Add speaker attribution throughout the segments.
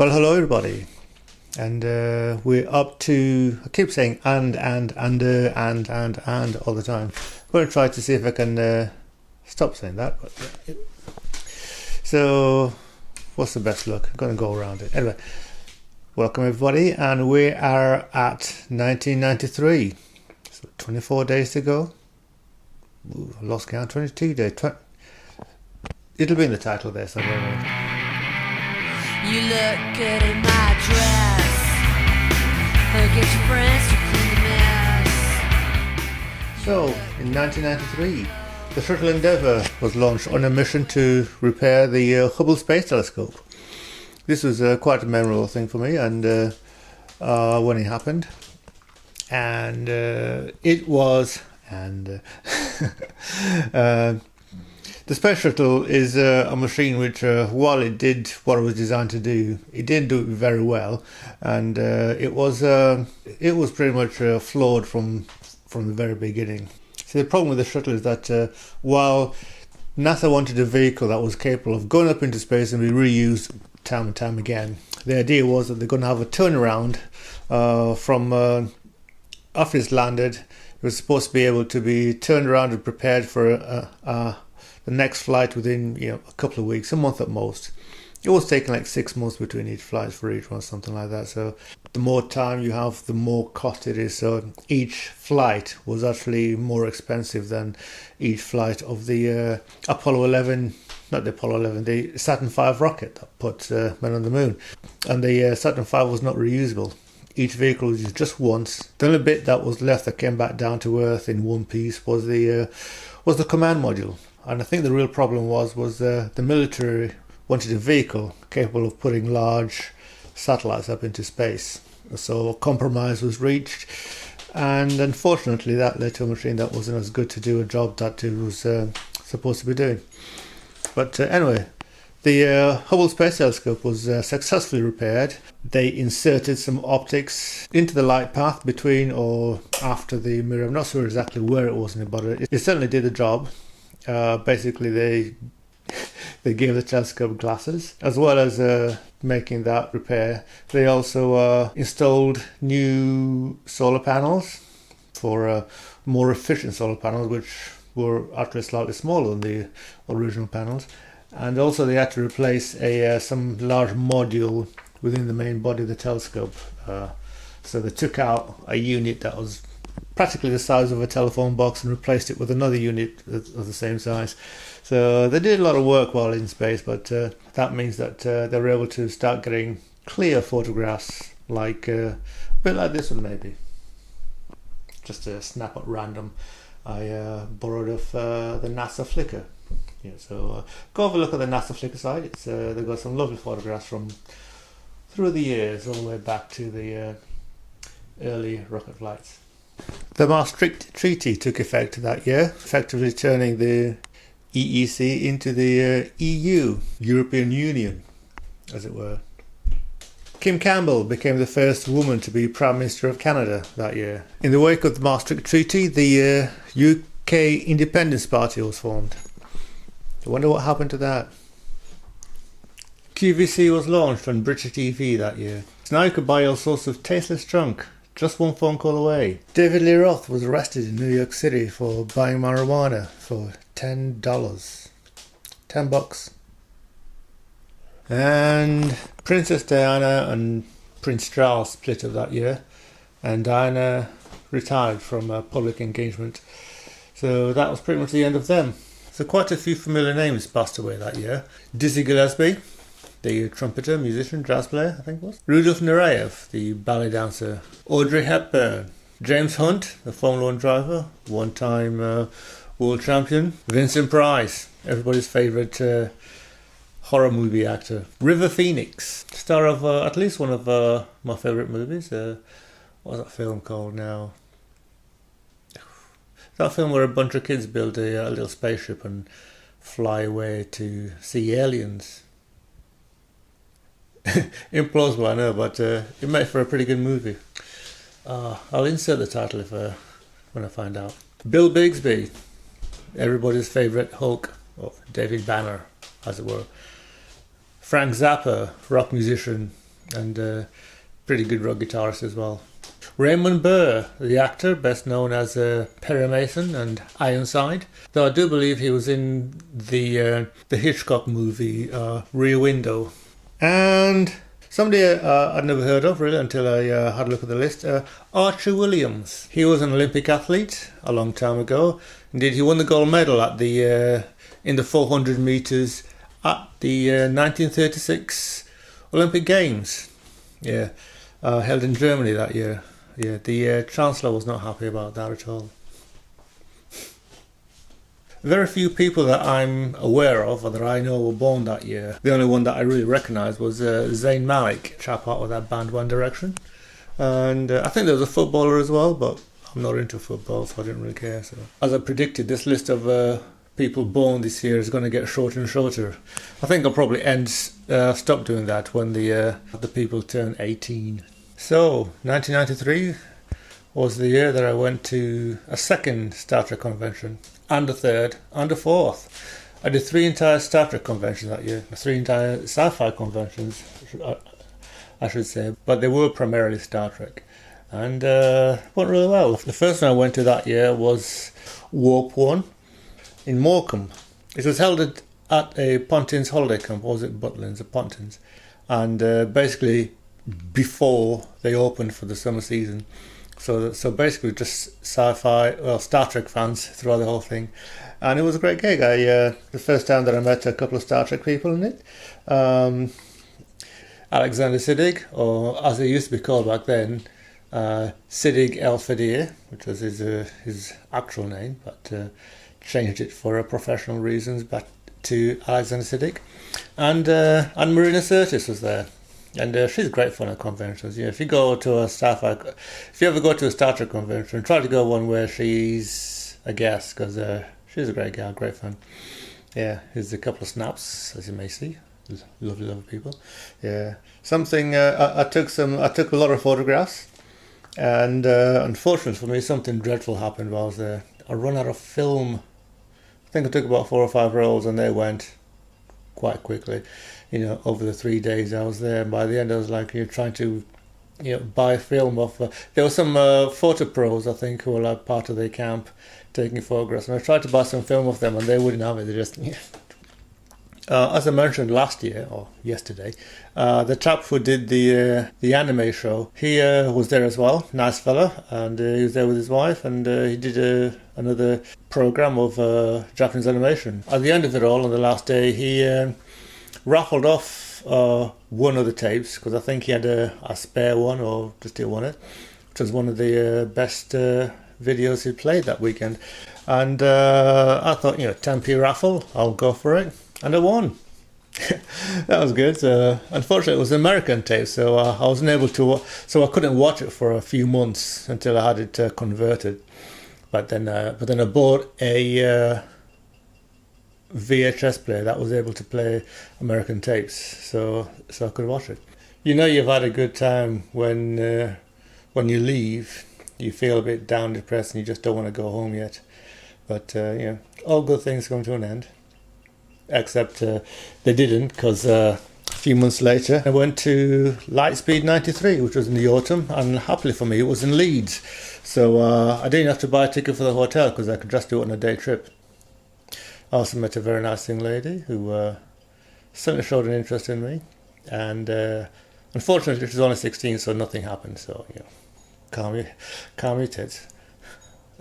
Speaker 1: Well, hello everybody, and we're up to, I keep saying and all the time. I'm going to try to see if I can stop saying that. But so, what's the best look? I'm going to go around it. Anyway, welcome everybody, and we are at 1993, so 24 days to go. Ooh, I lost count, 22 days. It'll be in the title there somewhere.
Speaker 2: You look good in my dress. Get your friends to clean the mess.
Speaker 1: So, in 1993, the Shuttle Endeavour was launched on a mission to repair the Hubble Space Telescope. This was quite a memorable thing for me, and when it happened, and it was, and the Space Shuttle is a machine which, while it did what it was designed to do, it didn't do it very well, and it was pretty much flawed from the very beginning. So the problem with the shuttle is that while NASA wanted a vehicle that was capable of going up into space and be reused time and time again, the idea was that they're going to have a turnaround from after it's landed. It was supposed to be able to be turned around and prepared for the next flight within a couple of weeks, a month at most. It was taking like 6 months between each flight for each one, something like that. So the more time you have, the more cost it is. So each flight was actually more expensive than each flight of the Apollo 11, not the Apollo 11, the Saturn V rocket that put men on the moon. And the Saturn V was not reusable. Each vehicle was used just once. The only bit that was left that came back down to Earth in one piece was the command module. And I think the real problem was the military wanted a vehicle capable of putting large satellites up into space. So a compromise was reached, and unfortunately that led to a machine that wasn't as good to do a job that it was supposed to be doing. But anyway, the Hubble Space Telescope was successfully repaired. They inserted some optics into the light path between or after the mirror. I'm not sure exactly where it was in it, but it certainly did the job. Basically, they gave the telescope glasses, as well as making that repair. They also installed new solar panels for more efficient solar panels, which were actually slightly smaller than the original panels. And also they had to replace some large module within the main body of the telescope. So they took out a unit that was practically the size of a telephone box and replaced it with another unit of the same size. So they did a lot of work while in space, but that means that they were able to start getting clear photographs, like a bit like this one maybe. Just a snap at random. I borrowed off the NASA Flickr. Yeah, so go have a look at the NASA Flickr site. They've got some lovely photographs from through the years, all the way back to the early rocket flights. The Maastricht Treaty took effect that year, effectively turning the EEC into the EU, European Union, as it were. Kim Campbell became the first woman to be Prime Minister of Canada that year. In the wake of the Maastricht Treaty, the UK Independence Party was formed. I wonder what happened to that. QVC was launched on British TV that year. So now you could buy all sorts of tasteless junk, just one phone call away. David Lee Roth was arrested in New York City for buying marijuana for $10. $10. And Princess Diana and Prince Charles split up that year, and Diana retired from public engagement. So that was pretty much the end of them. So quite a few familiar names passed away that year. Dizzy Gillespie, the trumpeter, musician, jazz player, I think it was. Rudolf Nureyev, the ballet dancer. Audrey Hepburn. James Hunt, the Formula 1 driver, one-time world champion. Vincent Price, everybody's favourite horror movie actor. River Phoenix, star of at least one of my favourite movies. What's that film called now? That film where a bunch of kids build a little spaceship and fly away to see aliens. Implausible, I know, but it made for a pretty good movie. I'll insert the title when I find out. Bill Bixby, everybody's favourite Hulk, or David Banner, as it were. Frank Zappa, rock musician, and pretty good rock guitarist as well. Raymond Burr, the actor, best known as Perry Mason and Ironside, though I do believe he was in the Hitchcock movie Rear Window. And somebody I'd never heard of really until I had a look at the list, Archie Williams. He was an Olympic athlete a long time ago. Indeed, he won the gold medal at in the 400 metres at the 1936 Olympic Games. Yeah, held in Germany that year. Yeah, the Chancellor was not happy about that at all. Very few people that I'm aware of or that I know were born that year. The only one that I really recognised was Zayn Malik, chap out of that band One Direction. And I think there was a footballer as well, but I'm not into football, so I didn't really care. So, as I predicted, this list of people born this year is going to get shorter and shorter. I think I'll probably stop doing that when the people turn 18. So, 1993 was the year that I went to a second Star Trek convention, and a third, and a fourth. I did 3 entire Star Trek conventions that year, 3 entire sci-fi conventions, I should say, but they were primarily Star Trek, and went really well. The first one I went to that year was Warp 1 in Morecambe. It was held at a Pontins holiday camp, or was it Butlins, or Pontins, and basically before they opened for the summer season. So basically just sci-fi, well, Star Trek fans throughout the whole thing. And it was a great gig. The first time that I met a couple of Star Trek people in it. Alexander Siddig, or as he used to be called back then, Siddig El-Fadir, which was his actual name, but changed it for professional reasons back to Alexander Siddig. And Marina Sirtis was there. And she's great fun at conventions. You know, if you ever go to a Star Trek convention, try to go one where she's a guest, because she's a great gal, great fun. Yeah, here's a couple of snaps, as you may see. Lovely people. Yeah, I took a lot of photographs, and unfortunately for me, something dreadful happened while I was there. I run out of film. I think I took about 4 or 5 rolls, and they went quite quickly. You know, over the 3 days I was there, and by the end I was like, you're trying to, buy film off. There were some photo pros, I think, who were like part of the camp taking photographs, and I tried to buy some film off them, and they wouldn't have it. They just, as I mentioned last year or yesterday, the chap who did the anime show, he was there as well, nice fella, and he was there with his wife, and he did another program of Japanese animation. At the end of it all, on the last day, he raffled off one of the tapes, because I think he had a spare one, or just didn't want it, which was one of the best videos he played that weekend. And I thought, 10p raffle, I'll go for it, and I won. That was good. Unfortunately, it was an American tape, so I wasn't able to. So I couldn't watch it for a few months until I had it converted. But then I bought a VHS player that was able to play American tapes, so I could watch it. You've had a good time when you leave. You feel a bit down, depressed, and you just don't want to go home yet. But all good things come to an end. Except they didn't, because a few months later I went to Lightspeed 93, which was in the autumn, and happily for me it was in Leeds. So I didn't have to buy a ticket for the hotel, because I could just do it on a day trip. I also met a very nice young lady who certainly showed an interest in me, and unfortunately she was only 16, so nothing happened. So calm your tits.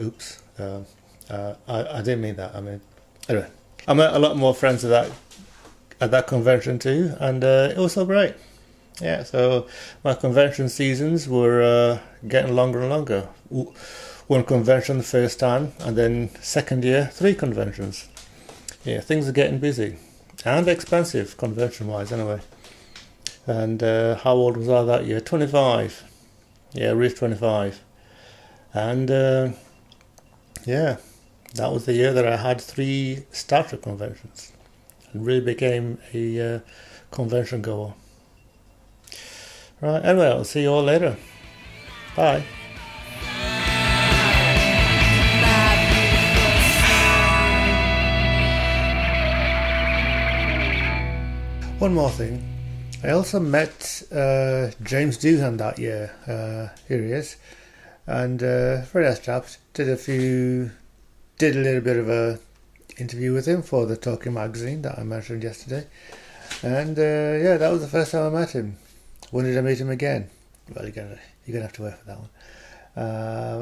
Speaker 1: Oops, I didn't mean that. I mean, anyway, I met a lot more friends at that convention too, and it was so great. Yeah, so my convention seasons were getting longer and longer. One convention the first time, and then second year 3 conventions. Yeah, things are getting busy and expensive, convention-wise anyway. And how old was I that year? 25. Yeah, I reached 25. And that was the year that I had 3 Star Trek conventions and really became a convention goer. Right, anyway, I'll see you all later. Bye. One more thing. I also met James Doohan that year. Here he is. And very nice chap. Did a little bit of a interview with him for the Talking magazine that I mentioned yesterday. And yeah, that was the first time I met him. When did I meet him again? Well, you're gonna have to wait for that one.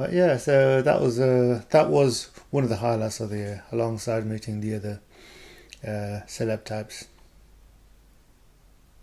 Speaker 1: But yeah, so that was one of the highlights of the year, alongside meeting the other celeb types.